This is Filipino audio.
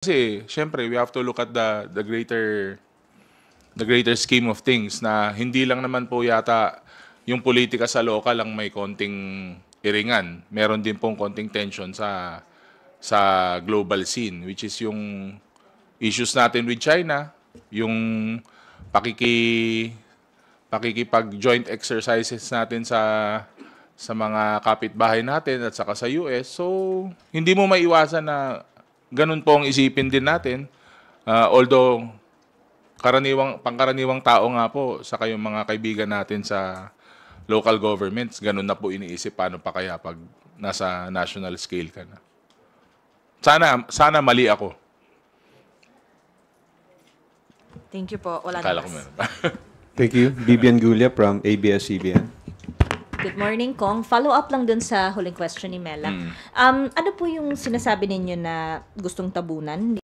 Kasi syempre we have to look at the greater scheme of things na hindi lang naman po yata yung politika sa local lang may konting iringan. Meron din pong konting tension sa global scene, which is yung issues natin with China, yung pakikipag joint exercises natin sa mga kapitbahay natin at saka sa US. So, hindi mo maiwasan na ganun po ang isipin din natin. Although, pangkaraniwang tao nga po, sa kayong mga kaibigan natin sa local governments, ganun na po iniisip paano pa kaya pag nasa national scale ka na. Sana mali ako. Thank you po. Wala Akala na ko mas. meron pa. Thank you. Bibian Gulia from ABS-CBN. Good morning, Kong. Follow up lang dun sa huling question ni Mela. Ano po yung sinasabi ninyo na gustong tabunan?